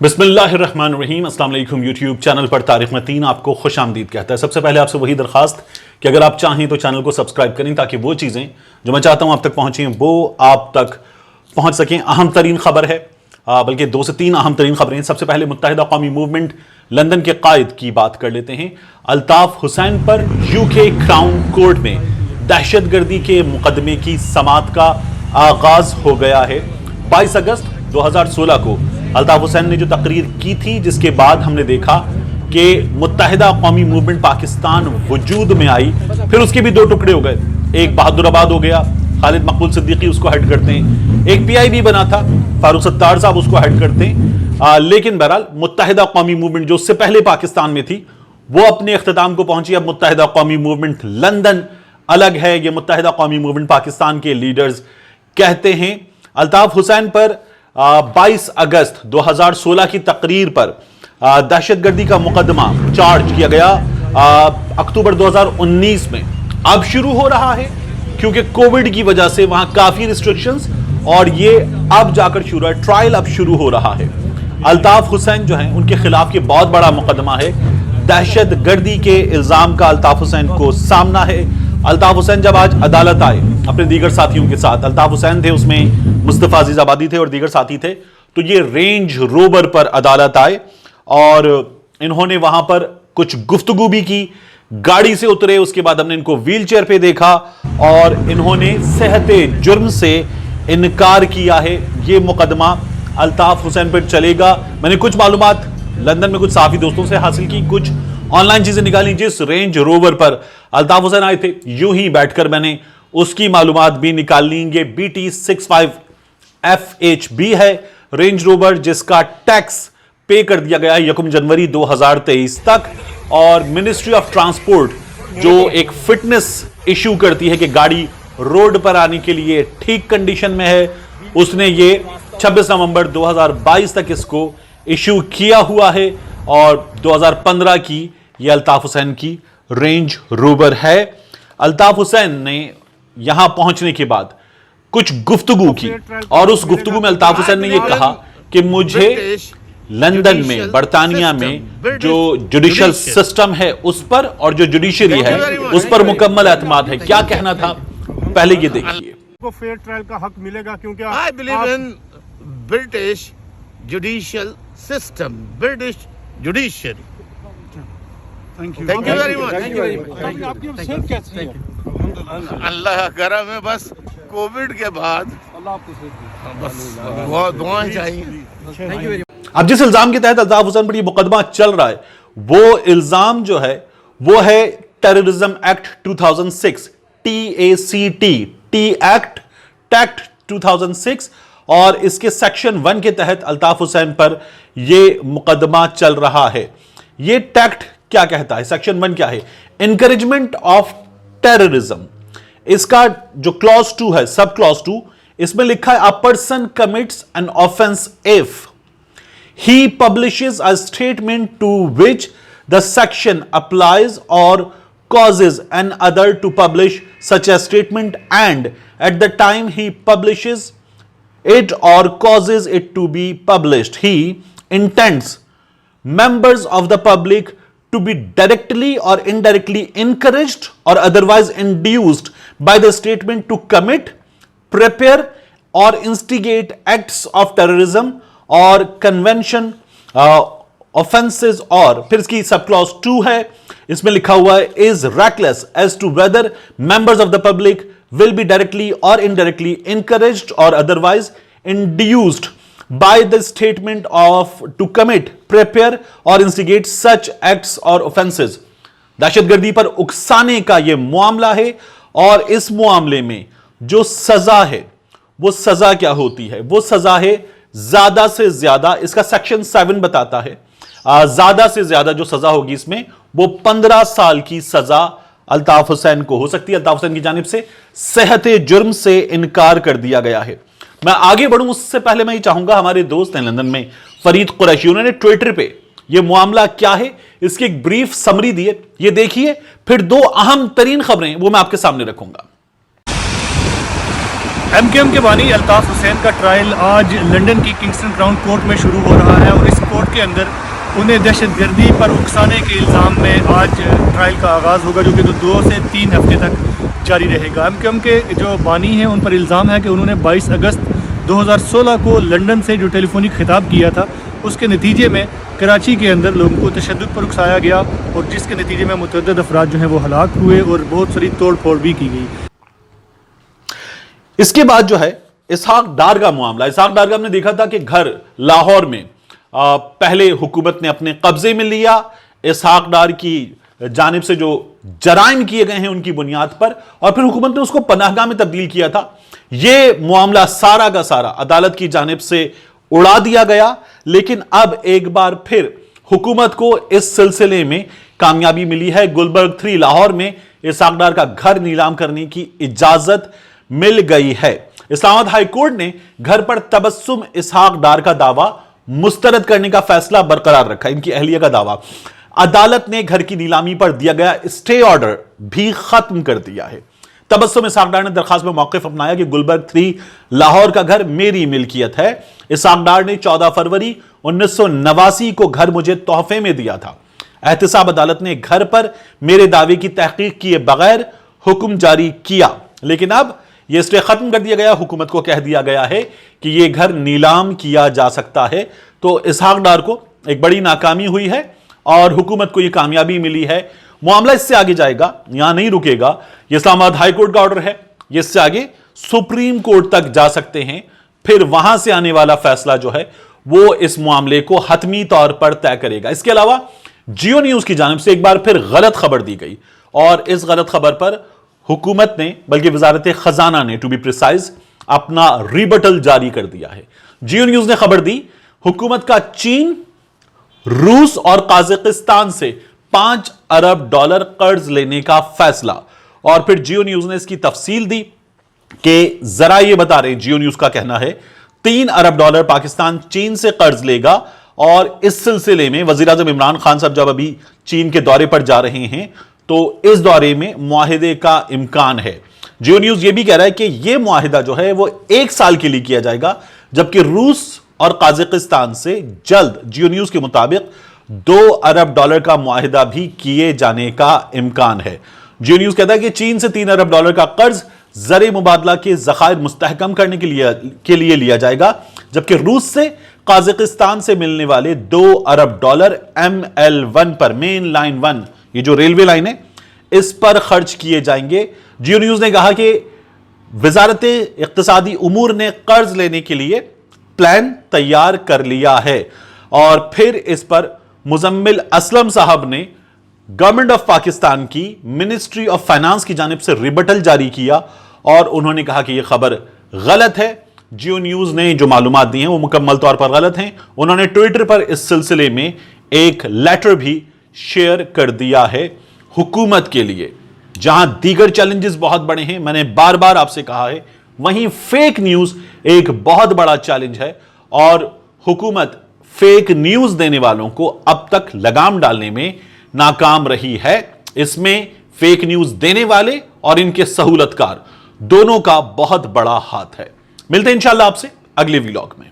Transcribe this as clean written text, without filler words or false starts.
बिस्मिल्लाहिर्रहमानिर्रहीम। अस्सलाम वालेकुम। यूट्यूब चैनल पर तारिक मतीन आपको खुश आमदीद कहता है। सबसे पहले आपसे वही दरखास्त कि अगर आप चाहें तो चैनल को सब्सक्राइब करें ताकि वो चीज़ें जो मैं चाहता हूं आप तक पहुंचें वो आप तक पहुंच सकें। अहम तरीन खबर है, बल्कि 2 से 3 अहम तरीन खबरें। सबसे पहले मुत्तहिदा कौमी मूवमेंट लंदन के कायद की बात कर लेते हैं। अल्ताफ हुसैन पर यूके क्राउन कोर्ट में दहशतगर्दी के मुकदमे की समाअत का आगाज हो गया है। 22 अगस्त 2016 को अल्ताफ हुसैन ने जो तकरीर की थी, जिसके बाद हमने देखा कि मुत्तहिदा कौमी मूवमेंट पाकिस्तान वजूद में आई। फिर उसके भी 2 टुकड़े हो गए, एक बहादुराबाद हो गया, खालिद मकबूल सिद्दीकी उसको हेड करते हैं, एक PIB बना था, फारूक सत्तार साहब उसको हेड करते हैं। लेकिन बहरहाल मुत्तहिदा कौमी मूवमेंट जो उससे पहले पाकिस्तान में थी वो अपने इख्तिताम को पहुंची। अब मुत्तहिदा कौमी मूवमेंट लंदन अलग है। ये मुत्तहिदा कौमी मूवमेंट पाकिस्तान के लीडर्स कहते हैं अल्ताफ हुसैन पर 22 अगस्त 2016 की तकरीर पर दहशतगर्दी का मुकदमा चार्ज किया गया अक्टूबर 2019 में। अब शुरू हो रहा है क्योंकि कोविड की वजह से वहां काफी रिस्ट्रिक्शंस, और ये अब जाकर शुरू है, ट्रायल अब शुरू हो रहा है। अल्ताफ हुसैन जो हैं उनके खिलाफ ये बहुत बड़ा मुकदमा है। दहशतगर्दी के इल्जाम का अल्ताफ हुसैन को सामना है। अल्ताफ हुसैन जब आज अदालत आए अपने दीगर साथियों के साथ, अल्ताफ हुसैन थे, उसमें मुस्तफा अजीज आबादी थे और दीगर साथी थे, तो ये रेंज रोवर पर अदालत आए और इन्होंने वहां पर कुछ गुफ्तगू भी की, गाड़ी से उतरे। उसके बाद हमने इनको व्हील चेयर पे देखा और इन्होंने सेहते जुर्म से इनकार किया है। ये मुकदमा अल्ताफ हुसैन पर चलेगा। मैंने कुछ मालूमात लंदन में कुछ साफी दोस्तों से हासिल की, कुछ ऑनलाइन चीजें निकाली। जिस रेंज रोवर पर अल्ताफ हुसैन आए थे, यूं ही बैठकर मैंने उसकी मालूमात भी निकाल ली। ये BT65 FHB है रेंज रोवर, जिसका टैक्स पे कर दिया गया है 1 जनवरी 2023 तक। और मिनिस्ट्री ऑफ ट्रांसपोर्ट जो एक फिटनेस इशू करती है कि गाड़ी रोड पर आने के लिए ठीक कंडीशन में है, उसने ये 26 नवंबर 2022 तक इसको इशू किया हुआ है। और 2015 की ये अल्ताफ हुसैन की रेंज रोवर है। अल्ताफ हुसैन ने यहां पहुंचने के बाद कुछ गुफ्तगू की और उस गुफ्तगू में अल्ताफ हुसैन ने यह कहा कि मुझे लंदन में, बर्तानिया में जो जुडिशल सिस्टम है उस पर और जो जुडिशरी है उस पर मुकम्मल एतमाद है। क्या कहना था, पहले ये देखिए। को फेयर ट्रायल का हक मिलेगा क्योंकि I believe in British judicial system, British judiciary. Thank you very much. आपकी सेहत कैसी है? अल्लाह का करम है, बस कोविड के बाद बस दुआएं चाहिए। अब जिस इल्जाम के तहत अल्ताफ हुसैन पर ये मुकदमा चल रहा है, वो इल्जाम जो है वो है टेररिज्म एक्ट 2006, TACT एक्ट 2006, और इसके सेक्शन 1 के तहत अल्ताफ हुसैन पर यह मुकदमा चल रहा है। यह टैक्ट क्या कहता है, सेक्शन 1 क्या है? Encouragement of terrorism. इसका जो क्लॉज 2 है, सब क्लॉज 2, इसमें लिखा है a person commits an offence if he publishes a statement to which the section applies or causes an other to publish such a statement, and at the time he publishes it or causes it to be published, he intends members of the public to be directly or indirectly encouraged or otherwise induced by the statement to commit, prepare or instigate acts of terrorism और convention offences. और फिर इसकी sub clause 2 है, इसमें लिखा हुआ है is reckless as to whether members of the public will be directly और इनडायरेक्टली इनकरेज्ड और otherwise induced by the statement of to commit, prepare और इंस्टिगेट सच एक्ट्स और ऑफेंसेस। दहशतगर्दी पर उकसाने का यह मामला है और इस मामले में जो सजा है वो सजा क्या होती है? वो सजा है ज्यादा से ज्यादा, इसका सेक्शन 7 बताता है, ज्यादा से ज्यादा जो सजा होगी इसमें वो 15 साल की सजा अल्ताफ हुसैन को हो सकती है। अल्ताफ हुसैन की जानिब से सेहते जुर्म से इनकार कर दिया गया है। मैं आगे बढ़ूं उससे पहले मैं ये चाहूंगा, हमारे दोस्त हैं लंदन में फरीद कुरैशी, उन्होंने ट्विटर पे ये मामला क्या है इसकी एक ब्रीफ समरी दी है, ये देखिए। फिर 2 अहम तरीन खबरें वो मैं आपके सामने रखूंगा। ایم کیو ایم کے بانی الطاف حسین کا ٹرائل آج لنڈن کی کنگسٹن کراؤن کورٹ میں شروع ہو رہا ہے، اور اس کورٹ کے اندر انہیں دہشت گردی پر اکسانے کے الزام میں آج ٹرائل کا آغاز ہوگا، جو کہ 2 سے 3 ہفتے تک جاری رہے گا۔ ایم کیو ایم کے جو بانی ہیں ان پر الزام ہے کہ انہوں نے 22 اگست 2016 کو لنڈن سے جو ٹیلی فونک خطاب کیا تھا، اس کے نتیجے میں کراچی کے اندر لوگوں کو تشدد پر اکسایا گیا، اور جس کے نتیجے میں متعدد افراد جو ہیں وہ ہلاک ہوئے اور بہت ساری توڑ پھوڑ بھی کی گئی۔ اس کے بعد جو ہے اسحاق ڈار کا معاملہ، اسحاق ڈار کا ہم نے دیکھا تھا کہ گھر لاہور میں پہلے حکومت نے اپنے قبضے میں لیا، اسحاق ڈار کی جانب سے جو جرائم کیے گئے ہیں ان کی بنیاد پر، اور پھر حکومت نے اس کو پناہ گاہ میں تبدیل کیا تھا۔ یہ معاملہ سارا کا سارا عدالت کی جانب سے اڑا دیا گیا، لیکن اب ایک بار پھر حکومت کو اس سلسلے میں کامیابی ملی ہے۔ گلبرگ 3 لاہور میں اسحاق ڈار کا گھر نیلام کرنے کی اجازت مل گئی ہے۔ اسلام آباد ہائی کورٹ نے گھر پر تبسم اسحاق ڈار کا دعویٰ مسترد کرنے کا فیصلہ برقرار رکھا، ان کی اہلیہ کا دعویٰ۔ عدالت نے گھر کی نیلامی پر دیا گیا اسٹے آرڈر بھی ختم کر دیا ہے۔ تبسم اسحاق ڈار نے درخواست میں موقف اپنایا کہ گلبرگ 3 لاہور کا گھر میری ملکیت ہے۔ اسحاق ڈار نے 14 فروری 1989 کو گھر مجھے تحفے میں دیا تھا۔ احتساب عدالت نے گھر پر میرے دعوے کی تحقیق کیے بغیر حکم جاری کیا، لیکن اب یہ اسٹے ختم کر دیا گیا۔ حکومت کو کہہ دیا گیا ہے کہ یہ گھر نیلام کیا جا سکتا ہے۔ تو اسحاق ڈار کو ایک بڑی ناکامی ہوئی ہے اور حکومت کو یہ کامیابی ملی ہے۔ معاملہ اس سے آگے جائے گا، یہاں نہیں رکے گا۔ یہ اسلام آباد ہائی کورٹ کا آرڈر ہے، یہ اس سے آگے سپریم کورٹ تک جا سکتے ہیں، پھر وہاں سے آنے والا فیصلہ جو ہے وہ اس معاملے کو حتمی طور پر طے کرے گا۔ اس کے علاوہ جیو نیوز کی جانب سے ایک بار پھر غلط خبر دی گئی، اور اس غلط خبر پر حکومت نے، بلکہ وزارت خزانہ نے ٹو بی پریسائز، اپنا ریبٹل جاری کر دیا ہے۔ جیو نیوز نے خبر دی، حکومت کا چین، روس اور قازقستان سے $5 ارب قرض لینے کا فیصلہ، اور پھر جیو نیوز نے اس کی تفصیل دی کہ ذرا یہ بتا رہے ہیں، جیو نیوز کا کہنا ہے $3 ارب پاکستان چین سے قرض لے گا، اور اس سلسلے میں وزیراعظم عمران خان صاحب جب ابھی چین کے دورے پر جا رہے ہیں تو اس دورے میں معاہدے کا امکان ہے۔ جیو نیوز یہ بھی کہہ رہا ہے کہ یہ معاہدہ جو ہے وہ 1 سال کے لیے کیا جائے گا، جبکہ روس اور قازقستان سے جلد جیو نیوز کے مطابق $2 ارب کا معاہدہ بھی کیے جانے کا امکان ہے۔ جیو نیوز کہتا ہے کہ چین سے $3 ارب کا قرض زر مبادلہ کے ذخائر مستحکم کرنے کے لیے لیا جائے گا، جبکہ روس سے قازقستان سے ملنے والے $2 ارب ML1 پر، مین لائن 1، یہ جو ریلوے لائن ہے، اس پر خرچ کیے جائیں گے۔ جیو نیوز نے کہا کہ وزارت اقتصادی امور نے قرض لینے کے لیے پلان تیار کر لیا ہے، اور پھر اس پر مزمل اسلم صاحب نے گورنمنٹ آف پاکستان کی منسٹری آف فائنانس کی جانب سے ریبٹل جاری کیا، اور انہوں نے کہا کہ یہ خبر غلط ہے۔ جیو نیوز نے جو معلومات دی ہیں وہ مکمل طور پر غلط ہیں۔ انہوں نے ٹویٹر پر اس سلسلے میں ایک لیٹر بھی شیئر کر دیا ہے حکومت کے لیے۔ جہاں دیگر چیلنجز بہت بڑے ہیں، میں نے بار بار آپ سے کہا ہے، وہیں فیک نیوز ایک بہت بڑا چیلنج ہے، اور حکومت فیک نیوز دینے والوں کو اب تک لگام ڈالنے میں ناکام رہی ہے۔ اس میں فیک نیوز دینے والے اور ان کے سہولت کار دونوں کا بہت بڑا ہاتھ ہے۔ ملتے ہیں انشاءاللہ آپ سے اگلے ویلاگ میں۔